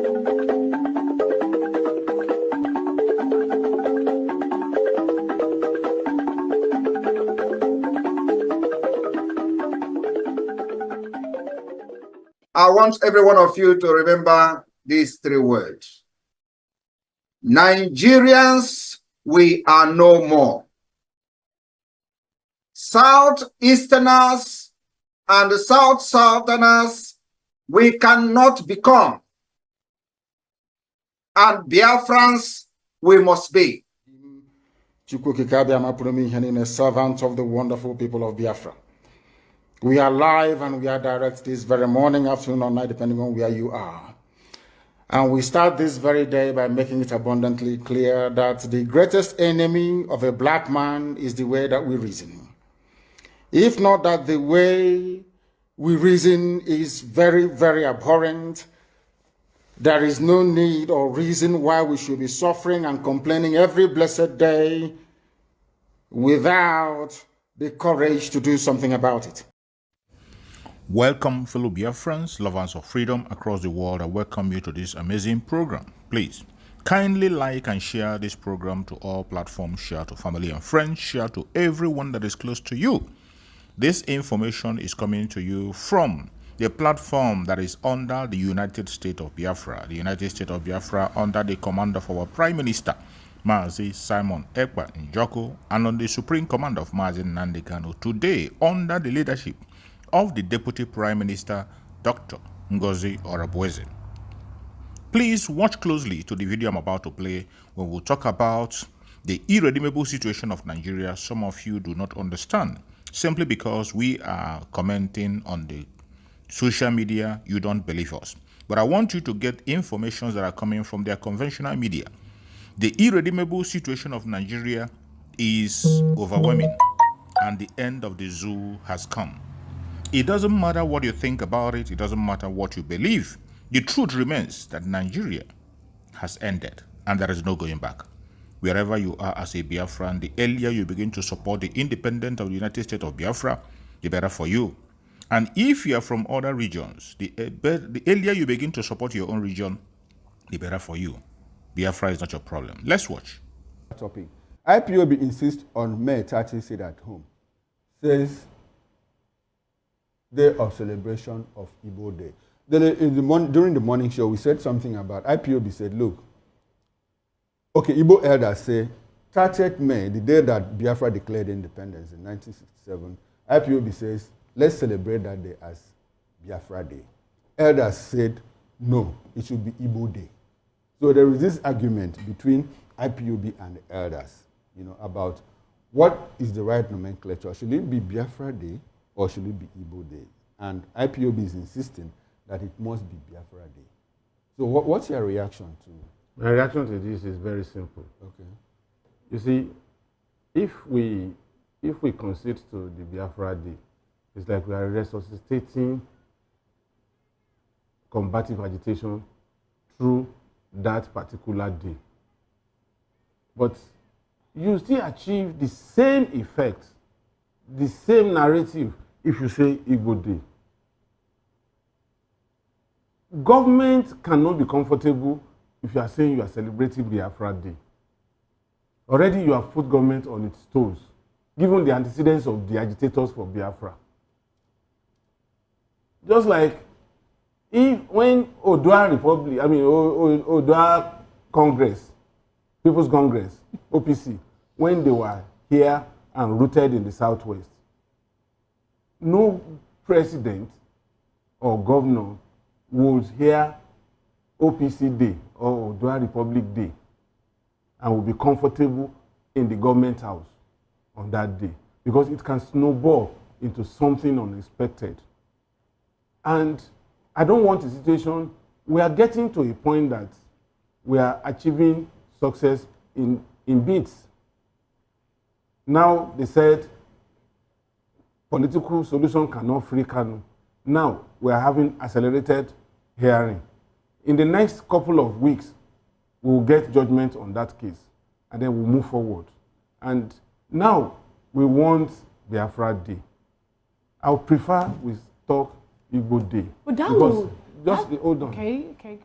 I want every one of you to remember these three words. Nigerians, we are no more. Southeasterners and Southerners, we cannot become. And Biafrans, we must be. A servant of the wonderful people of Biafra. We are live and we are direct this very morning, afternoon, or night, depending on where you are. And we start this very day by making it abundantly clear that the greatest enemy of a black man is the way that we reason. If not that the way we reason is very, very abhorrent, there is no need or reason why we should be suffering and complaining every blessed day without the courage to do something about it. Welcome, fellow Biafrans, lovers of freedom across the world. I welcome you to this amazing program. Please, kindly like and share this program to all platforms. Share to family and friends. Share to everyone that is close to you. This information is coming to you from the platform that is under the United States of Biafra. The United States of Biafra under the command of our Prime Minister, Mazi Simon Ekpa Njoko, and on the Supreme Command of Mazi Nnamdi Kanu. Today, under the leadership of the Deputy Prime Minister, Dr. Ngozi Orebweze. Please watch closely to the video I'm about to play, where we'll talk about the irredeemable situation of Nigeria. Some of you do not understand. Simply because we are commenting on the social media, you don't believe us. But I want you to get information that are coming from their conventional media. The irredeemable situation of Nigeria is overwhelming, and the end of the zoo has come. It doesn't matter what you think about it. It doesn't matter what you believe. The truth remains that Nigeria has ended and there is no going back. Wherever you are as a Biafran, the earlier you begin to support the independence of the United States of Biafra, the better for you. And if you are from other regions, the earlier you begin to support your own region, the better for you. Biafra is not your problem. Let's watch. Topic. IPOB insists on May 30 sit at home. Says day of celebration of Igbo Day. During the morning show, we said something about IPOB said, look, okay, Igbo elders say 30th May, the day that Biafra declared independence in 1967, IPOB says, let's celebrate that day as Biafra Day. Elders said, no, it should be Igbo Day. So there is this argument between IPOB and the elders, about what is the right nomenclature. Should it be Biafra Day or should it be Igbo Day? And IPOB is insisting that it must be Biafra Day. So what's your reaction to? My reaction to this is very simple. Okay. You see, if we concede to the Biafra Day, it's like we are resuscitating combative agitation through that particular day. But you still achieve the same effect, the same narrative if you say Igbo Day. Government cannot be comfortable if you are saying you are celebrating Biafra Day. Already you have put government on its toes, given the antecedents of the agitators for Biafra. Just like when Odua Republic, Odua Congress, People's Congress, OPC, when they were here and rooted in the Southwest, no president or governor would hear OPC Day or Odua Republic Day and will be comfortable in the government house on that day, because it can snowball into something unexpected. And I don't want a situation, we are getting to a point that we are achieving success in bits. Now they said political solution cannot free Kanu. Now we are having accelerated hearing. In the next couple of weeks, we will get judgment on that case, and then we'll move forward. And now we want Biafra Day. I would prefer we talk Igbo Day. But that because hold on. Okay.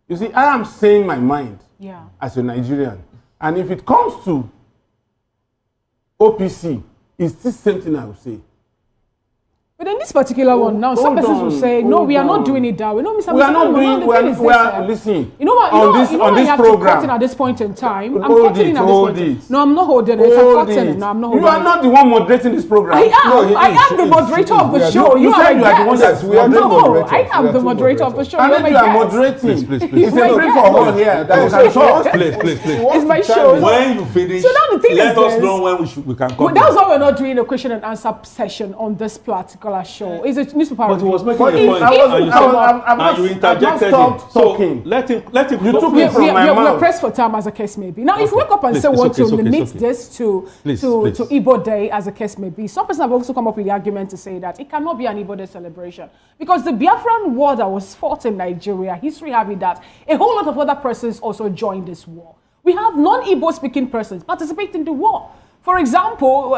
You see, I am saying my mind as a Nigerian. And if it comes to OPC, it's the same thing I will say. But in this particular one now, some persons will say, no, we are not doing it that way. No, Mr. We are not doing it. We are listening. You know what? On this program. At this point in time, I'm hold cutting it, at this hold point. it. No, I'm not holding it. I'm cutting it. No, I'm not holding it. You are not the one moderating this program. I am the moderator of the show. You are the one that's no, I am the moderator of the show. And if you are moderating, please. It's a free for all here. Please. It's my show. When you finish, so now the thing let is us know when we can come. That's why we're not doing a question and answer session on this particular show. It's a newspaper. But he was making a point, and you interjected him. So let him. You took it from my mouth. We're pressed for time, as a case may be. Now, if you wake up and say want to limit this to Igbo Day, as a case may be, some persons have also come up with the argument to say that it cannot be an Igbo Day celebration because the Biafran war that was fought in Nigeria, history having that a whole lot of other persons also joined this war. We have non-Igbo speaking persons participating in the war. For example,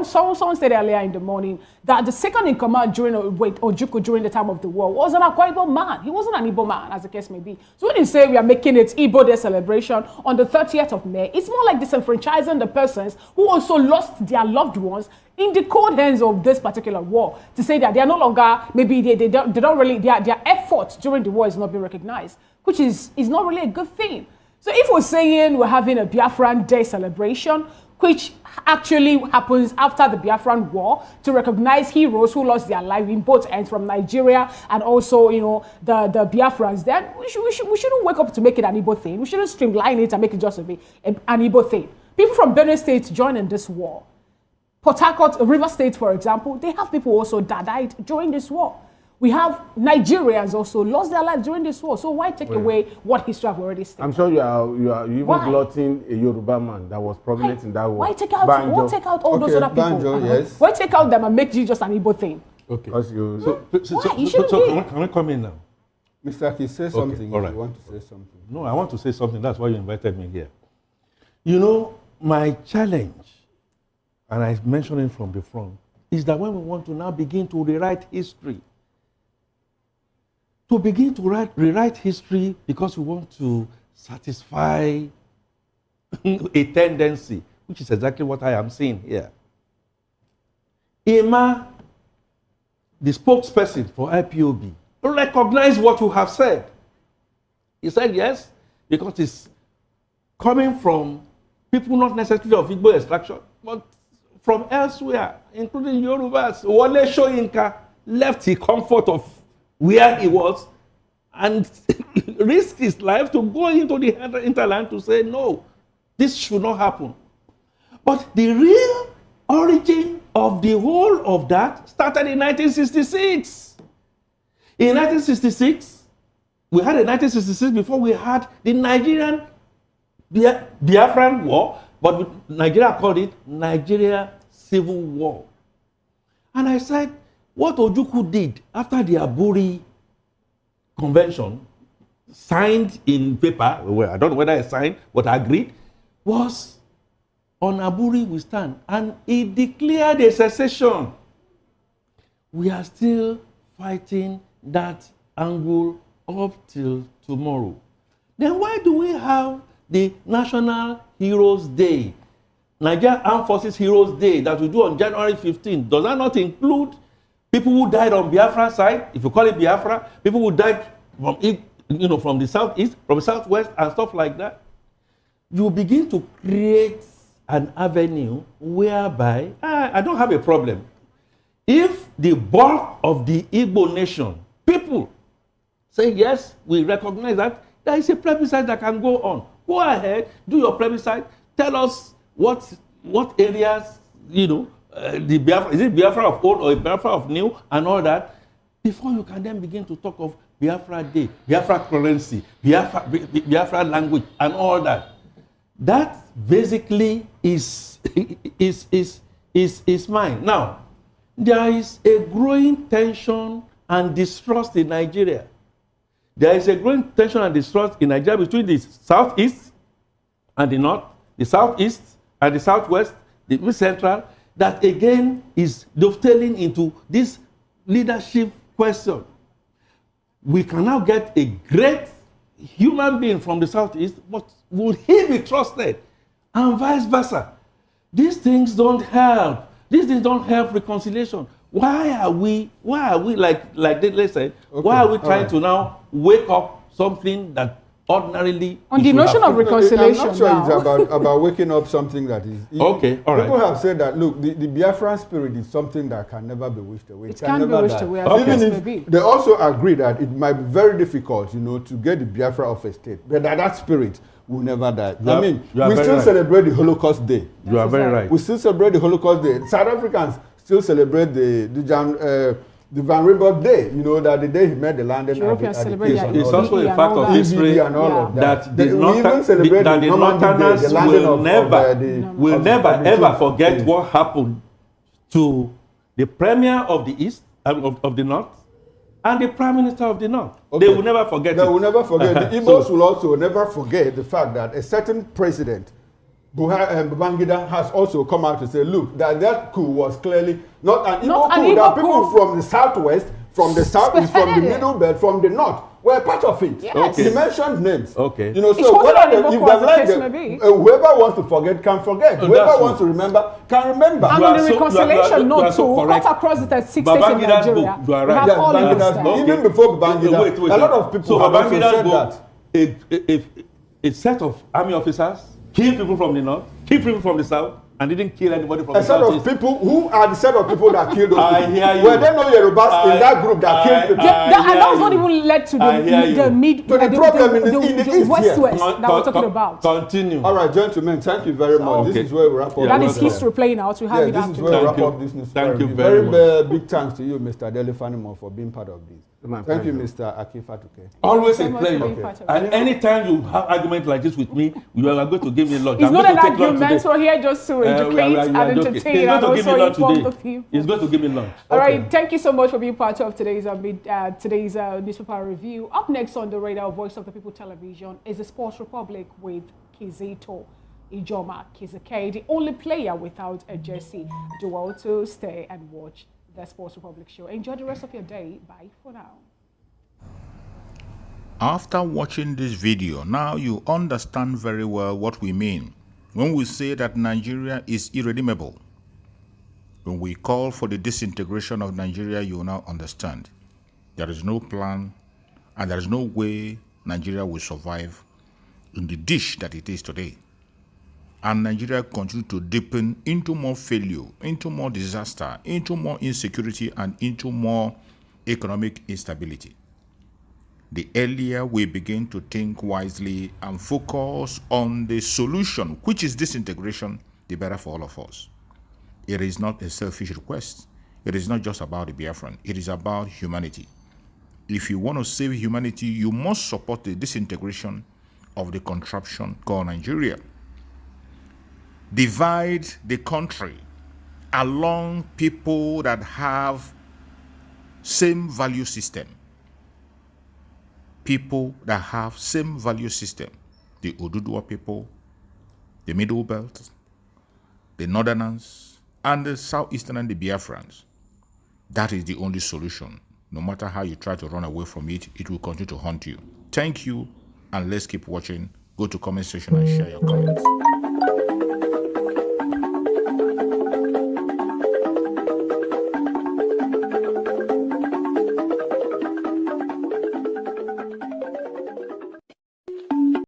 someone said earlier in the morning that the second in command during Ojukwu during the time of the war was an Akwa Ibom man. He wasn't an Igbo man, as the case may be. So when you say we are making it Igbo Day celebration on the 30th of May, it's more like disenfranchising the persons who also lost their loved ones in the cold hands of this particular war, to say that they are no longer, maybe they don't really, their effort during the war is not being recognized, which is not really a good thing. So if we're saying we're having a Biafran Day celebration, which actually happens after the Biafran War, to recognize heroes who lost their life in both ends, from Nigeria and also, the Biafrans, then we shouldn't wake up to make it an Igbo thing. We shouldn't streamline it and make it just an Igbo thing. People from Benue State join in this war. Port Harcourt, River State, for example, they have people also that died during this war. We have Nigerians also lost their lives during this war. So why take away what history have already stated? I'm sure you are even glotting a Yoruba man that was prominent in that war. Why take out all those other people? Banjo, yes. Why take out them and make it just an Igbo thing? Okay. So can we come in now? Mr. Aki, say something if you want to say something. No, I want to say something. That's why you invited me here. You know, my challenge, and I mentioned it from the front, is that when we want to now begin to rewrite history, rewrite history because we want to satisfy a tendency, which is exactly what I am seeing here. Emma, the spokesperson for IPOB, recognized what you have said. He said yes, because it's coming from people not necessarily of Igbo extraction, but from elsewhere, including Yorubas. Wale Soyinka left the comfort of where he was and risked his life to go into the hinterland to say, no, this should not happen. But the real origin of the whole of that started in 1966. In 1966, we had a 1966 before we had the Nigerian Biafran War, but Nigeria called it Nigeria Civil War. And I said, what Ojukwu did after the Aburi Convention, signed in paper, well, I don't know whether it's signed, but agreed, was on Aburi we stand. And he declared a secession. We are still fighting that angle up till tomorrow. Then why do we have the National Heroes Day, Nigeria Armed Forces Heroes Day, that we do on January 15th? Does that not include people who died on Biafra side, if you call it Biafra, people who died from, from the southeast, from the southwest, and stuff like that? You begin to create an avenue whereby, I don't have a problem. If the bulk of the Igbo nation, people say, yes, we recognize that, there is a plebiscite that can go on. Go ahead, do your plebiscite, tell us what areas, the Biafra, is it Biafra of old or Biafra of new and all that, before you can then begin to talk of Biafra Day, Biafra currency, Biafra language and all that. That basically is mine. Now, there is a growing tension and distrust in Nigeria. There is a growing tension and distrust in Nigeria between the southeast and the north, the southeast and the southwest, the east central, that again is dovetailing into this leadership question. We can now get a great human being from the southeast, but would he be trusted? And vice versa. These things don't help. These things don't help reconciliation. Why are we like they said, why are we trying to now wake up something that ordinarily on the notion of reconciliation? I'm not sure it's about waking up something that is okay. All right. People have said that look, the Biafran spirit is something that can never be wished away. It can be wished away. Even if they also agree that it might be very difficult, to get the Biafra off a state, but that spirit will never die. We still celebrate the Holocaust Day. You are very right. We still celebrate the Holocaust Day. South Africans still celebrate the Van Riebeck Day, that the day he made the land. Europeans celebrate it. It's also a fact of history and all of that the Northerners will never ever forget what happened to the Premier of the East, of the North, and the Prime Minister of the North. Okay. They will never forget it. They will never forget. The Igbos will also never forget the fact that a certain president, Babangida, has also come out to say, look, that coup was clearly not an Igbo coup. That people from the southwest, from the southeast, from the middle belt, from the north were part of it. Yes. Okay. He mentioned names. Okay. So whoever wants to forget can forget. Whoever wants to remember can remember. And on the reconciliation note too, cut across the 36 states in Nigeria. You are right. Even before Babangida, a lot of people have also said that. A set of army officers kill people from the north, kill people from the south, and didn't kill anybody from the south. A set of people, who are the set of people that killed those people? Hear you. Were there no Yorubas in that group that killed people? And that was not even led to the west-west that we're talking about. Continue. All right, gentlemen, thank you very much. This is where we wrap up. That is history playing out. We have it this is where we wrap up this news. Thank you very much. Big thanks to you, Mr. Delefanimo, for being part of this. Thank you, Mr. Akifatuke. Always a pleasure. And anytime you have argument like this with me, you are going to give me lunch. It's not an argument. We're here just to educate and entertain and also inform the people. He's going to give me lunch. All right. Thank you so much for being part of today's newspaper review. Up next on the radar, Voice of the People Television, is the Sports Republic with Kizito Ijoma Kizake, the only player without a jersey. Do well to stay and watch the Sports Republic show. Enjoy the rest of your day. Bye for now. After watching this video, now you understand very well what we mean when we say that Nigeria is irredeemable. When we call for the disintegration of Nigeria, you will now understand. There is no plan and there is no way Nigeria will survive in the dish that it is today. And Nigeria continue to deepen into more failure, into more disaster, into more insecurity, and into more economic instability. The earlier we begin to think wisely and focus on the solution, which is disintegration, the better for all of us. It is not a selfish request. It is not just about the Biafran. It is about humanity. If you want to save humanity, you must support the disintegration of the contraption called Nigeria. Divide the country along people that have same value system. People that have same value system. The Oduduwa people, the Middle Belt, the Northerners, and the Southeastern and the Biafrans. That is the only solution. No matter how you try to run away from it, it will continue to haunt you. Thank you, and let's keep watching. Go to comment section and share your comments.